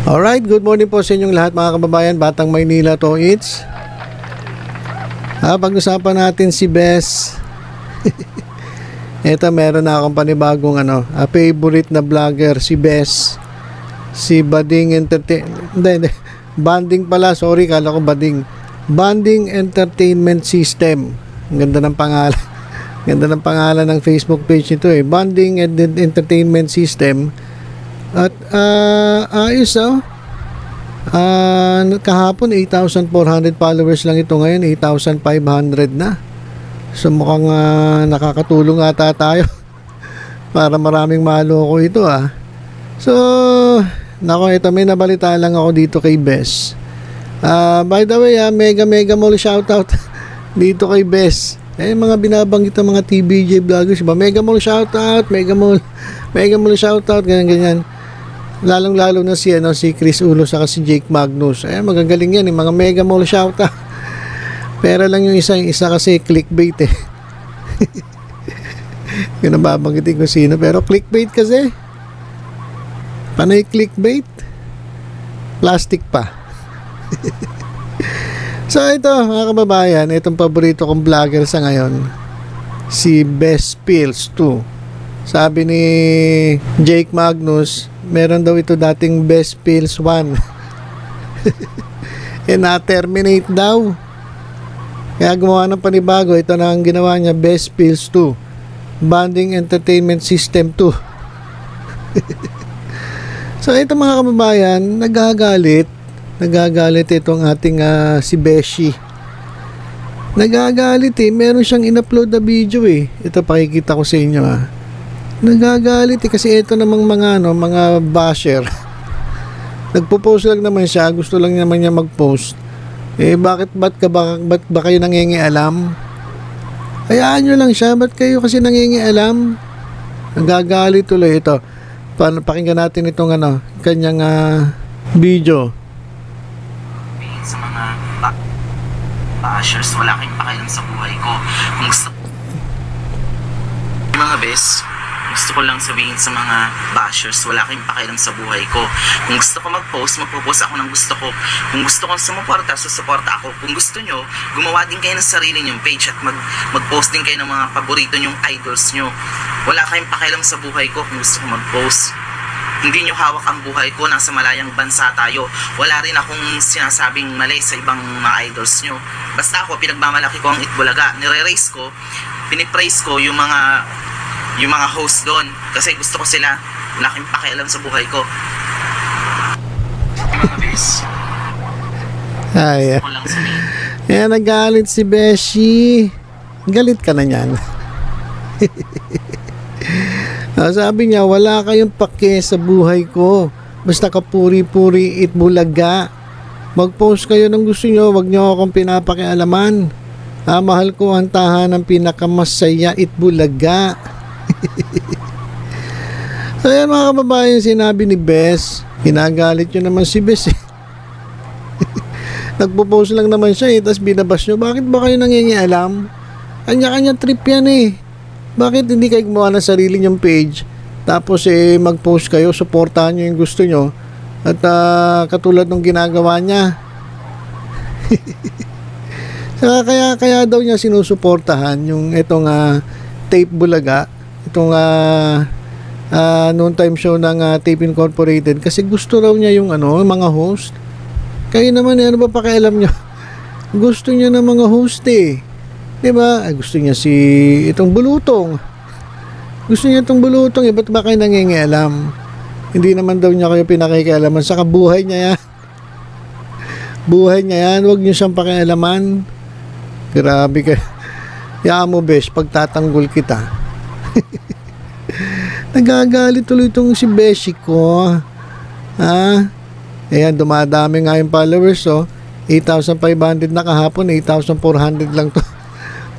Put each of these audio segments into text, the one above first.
Alright, good morning po sa inyong lahat mga kababayan. Batang Maynila to it's. Pag-usapan natin si Bes. Ito, meron na akong panibagong favorite na vlogger, si Bes. Si Bading Entertainment. Banding pala, sorry, kala ko Bading. Banding Entertainment System. Ang ganda ng pangalan. Ganda ng pangalan ng Facebook page nito eh. Banding Entertainment System. At ayos kahapon 8,400 followers lang ito, ngayon 8,500 na. So mukhang nakakatulong ata tayo para maraming maloko ito So nako, ito may nabalita lang ako dito kay Bes. By the way mega mall shoutout dito kay Bes. Mga binabanggit ng mga TBJ vloggers ba, mega mall shoutout, mega mall shoutout, ganyan. Lalong-lalo na si Chris Ulo saka si Jake Magnus. Magagaling yan, mga mega mall shoutout. Pero lang yung isa kasi clickbait eh. Yun ang babanggitin ko sino, pero clickbait kasi. Panay clickbait. Plastic pa. So ito mga kababayan, itong paborito kong vlogger sa ngayon, si Best Pills 2. Sabi ni Jake Magnus, meron daw ito dating Best Pills 1. Na-terminate daw. Kaya gumawa ng panibago. Ito na ang ginawa niya, Best Pills 2. Banding Entertainment System 2. So ito mga kababayan, nagagalit itong ating si Beshi. Nagagalit meron siyang in-upload na video Ito pakikita ko sa inyo Nagagalit kasi ito namang mga basher. Nagpo-post lang naman siya, gusto lang naman niya mag-post. Ba't ba kayo nangingialam? Hayaan nyo lang siya, ba't kayo kasi nangingialam? Nagagalit tuloy ito. Pakinggan natin itong kanyang video. Sa mga bashers, wala kayong pakialam sa buhay ko. Kung gusto mga bes, gusto ko lang sabihin sa mga bashers, wala kayong pakialam sa buhay ko. Kung gusto ko mag-post, magpo-post ako ng gusto ko. Kung gusto ko sumuporta, susuporta ako. Kung gusto nyo, gumawa din kayo ng sarili nyong page at mag-post din kayo ng mga paborito nyong idols nyo. Wala kayong pakialam sa buhay ko kung gusto ko mag-post. Hindi nyo hawak ang buhay ko, nasa malayang bansa tayo. Wala rin akong sinasabing mali sa ibang mga idols nyo. Basta ako, pinagmamalaki ko ang Itbulaga. Nire-raise ko, pinipraise ko yung mga host doon kasi gusto ko sila. Wala kayong pakialam sa buhay ko. Mga bes. Nagalit si Beshi. Galit ka na niyan. Sabi niya, wala kayong pake sa buhay ko. Basta kapuri-puri Itbulaga. Mag-post kayo ng gusto nyo, wag nyo akong pinapakialaman. Mahal ko ang tahanang pinakamasaya Itbulaga. So yan mga kababayan, sinabi ni Bes. Ginagalit nyo naman si Bes Nagpo-post lang naman siya tapos binabas nyo. Bakit ba kayo nangingialam? Kanya-kanya trip yan Bakit hindi kayo gumawa ng sarili nyong page, tapos mag-post kayo, supportahan nyo yung gusto nyo, at katulad ng ginagawa niya. Kaya daw niya sinusuportahan yung itong Tape Bulaga, itong noon time show ng Tape Incorporated, kasi gusto raw niya yung mga host. Kayo naman ano ba pakialam nyo? Gusto niya ng mga host diba? Gusto niya itong Bulutong. Gusto niya itong Bulutong ba't ba kayo nangingialam? Hindi naman daw niya kayo pinakikialaman. Saka buhay niya yan. Buhay niya yan. Huwag niyo siyang pakialaman. Grabe ka. Yaan mo, Besh, pagtatanggol kita. Nagagalit tuloy itong si Beshi ko. Ayan, dumadami nga yung followers 8,500 na kahapon, 8,400 lang to.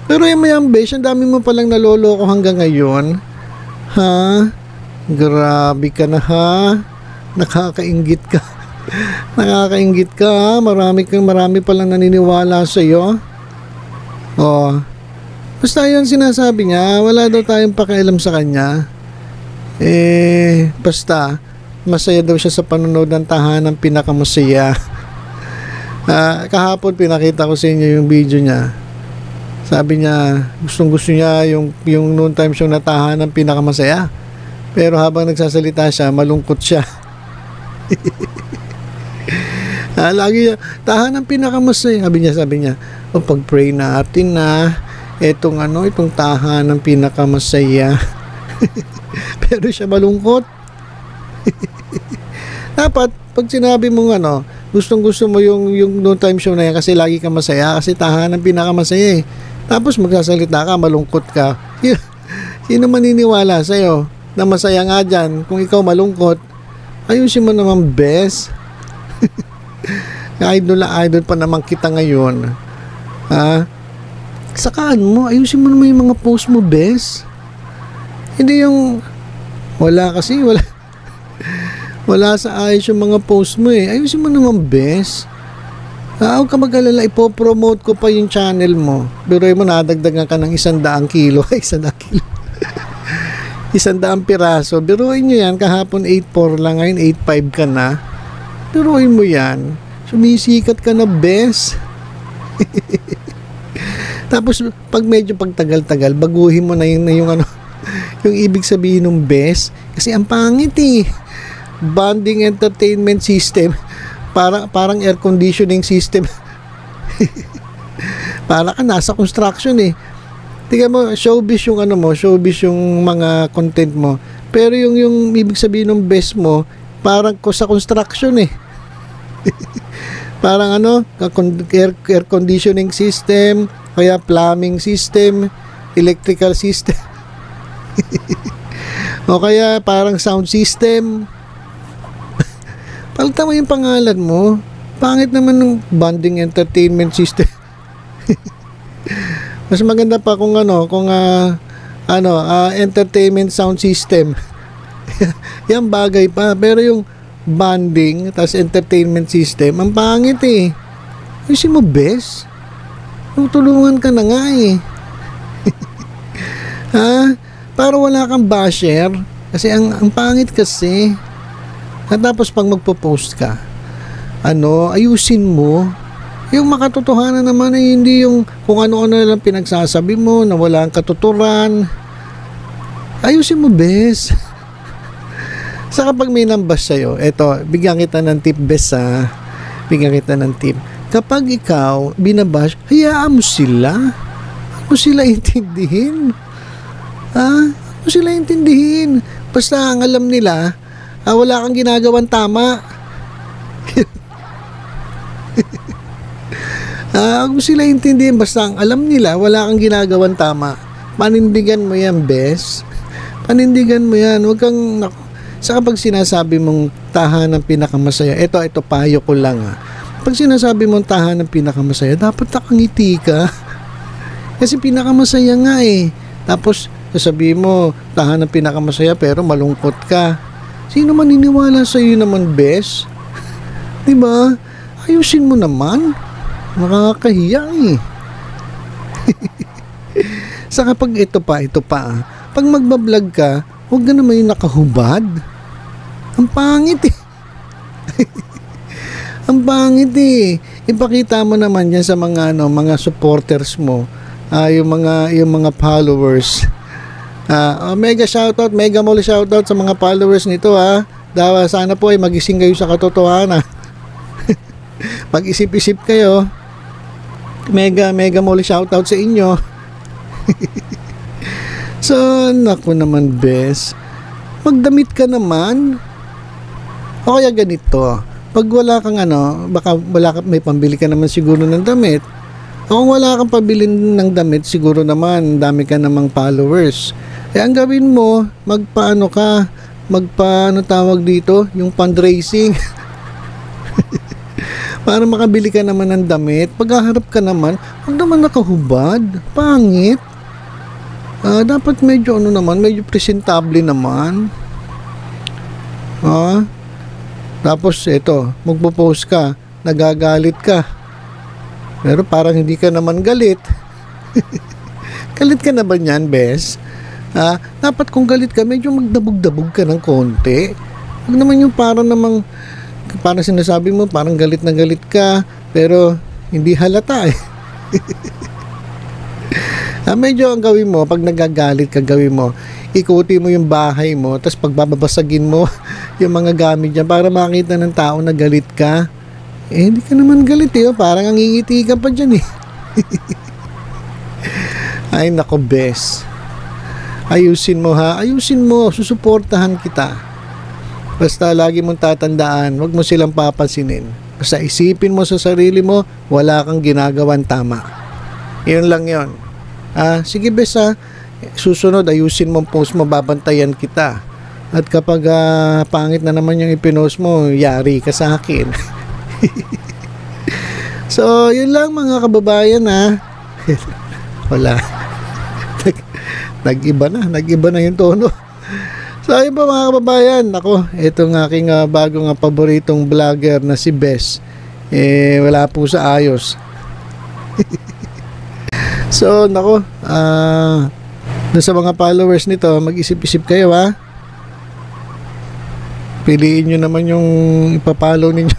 Pero yung Besh, ang dami mo palang naloloko hanggang ngayon. Grabe ka na Nakakainggit ka. Nakakainggit ka Marami palang naniniwala sa iyo. Basta yun sinasabi niya, wala daw tayong pakialam sa kanya. Basta masaya daw siya sa panonood ng Tahanang Pinakamasaya. Kahapon pinakita ko sa inyo yung video niya. Sabi niya, gustong-gusto niya yung noon time show na Tahanang Pinakamasaya. Pero habang nagsasalita siya, malungkot siya. Lagi niya, Tahanang Pinakamasaya. Sabi niya, pag-pray natin na itong Tahanang Pinakamasaya. Pero siya malungkot. Dapat, pag sinabi mong gustong-gusto mo yung noon time show na yan kasi lagi ka masaya, kasi Tahanang Pinakamasaya eh. Tapos magsasalita ka, malungkot ka. Sino maniniwala sa'yo na masaya nga dyan kung ikaw malungkot? Ayusin mo naman, bes. Idol pa naman kita ngayon. Sakaan mo, ayusin mo naman yung mga post mo, bes. Hindi yung wala sa ayos yung mga post mo eh. Ayusin mo naman, bes. Huwag ka mag-alala, ipopromote ko pa yung channel mo. Biruin mo, nadagdagan ka ng 100 kilo. 100 kilo. 100 piraso. Biruin nyo yan, kahapon 8.4 lang, ngayon 8.5 ka na. Biruin mo yan. Sumisikat ka na, bes. Tapos, pag medyo pagtagal-tagal, baguhin mo na yung yung ibig sabihin ng bes. Kasi ang pangit eh. Bonding entertainment system. Parang air conditioning system. Para ka nasa construction eh. Tingnan mo, showbiz yung showbiz yung mga content mo. Pero yung ibig sabihin ng best mo, parang sa construction eh. Parang air conditioning system, kaya plumbing system, electrical system. O kaya parang sound system. Palitan mo yung pangalan mo. Pangit naman ng bonding entertainment system. Mas maganda pa kung entertainment sound system. Yan bagay pa. Pero yung bonding tas entertainment system, ang pangit eh. Ayusin mo, bes. Tutulungan ka na nga eh. Para wala kang basher. Kasi ang pangit kasi. At tapos pag magpo-post ka, ayusin mo. Yung makatotohanan naman ay hindi yung kung ano-ano lang pinagsasabi mo na wala ang katuturan. Ayusin mo, bes. Saka pag may nambas sa'yo, eto, bigyan kita ng tip, bes ha. Bigyan kita ng tip. Kapag ikaw binabash, hayaan mo sila. Huwag mo sila intindihin. Huwag mo sila intindihin. Basta ang alam nila, wala kang ginagawang tama. Huwag mo sila intindihin. Basta ang alam nila, wala kang ginagawang tama. Panindigan mo yan, bes. Panindigan mo yan. Huwag kang sa kapag sinasabi mong Tahanang Pinakamasaya, ito payo ko lang pag sinasabi mong Tahanang Pinakamasaya, dapat nakangiti ka. Kasi pinakamasaya nga eh. Tapos sasabihin mo Tahanang Pinakamasaya pero malungkot ka. Sino maniniwala sa iyo naman, bes? Diba? Ayusin mo naman. Nakakahiya eh. Saka pag ito pa. Pag magbablog ka, huwag ka naman yung nakahubad. Ang pangit eh. Ang pangit eh. Ipakita mo naman yan sa mga mga supporters mo. Yung mga followers. Mega shoutout, mega mall shoutout sa mga followers nito sana po ay magising kayo sa katotohanan. Mag-isip-isip kayo. Mega mall shoutout sa inyo. So, naku naman, bes. Magdamit ka naman. O kaya ganito. Pag wala kang baka may pambili ka naman siguro ng damit. O kung wala kang pabili ng damit, siguro naman dami ka namang followers. Ang gawin mo, tawag dito, yung fundraising. Para makabili ka naman ng damit. Paghaharap ka naman, huwag naman nakahubad. Pangit. Dapat medyo medyo presentable naman. Tapos ito, magpo-post ka, nagagalit ka. Pero parang hindi ka naman galit. Galit ka na ba niyan, bes? Dapat kung galit ka, medyo magdabog-dabog ka ng konti. Huwag naman yung parang sinasabi mo, parang galit na galit ka, pero hindi halata eh. Medyo ang gawin mo, pag nagagalit ka, gawin mo, ikuti mo yung bahay mo, tapos pagbabasagin mo yung mga gamit niya para makita ng tao na galit ka. Hindi ka naman galit eh, parang ngingiti ka pa dyan eh. Ay nako, bes. Ayusin mo ha, ayusin mo, susuportahan kita. Basta lagi mong tatandaan, wag mo silang papansinin. Basta isipin mo sa sarili mo, wala kang ginagawan tama. Yun lang yun. Sige bes ha, susunod ayusin mo ang post mo, babantayan kita. At kapag pangit na naman yung ipinost mo, yari ka sa akin. So yun lang mga kababayan ha. Wala. Nag-iba na yung tono. So ayun pa mga kababayan, ako, itong aking bagong paboritong vlogger na si Bes, wala po sa ayos. So nako, dun sa mga followers nito, mag-isip-isip kayo ha. Piliin nyo naman yung ipapollow ninyo.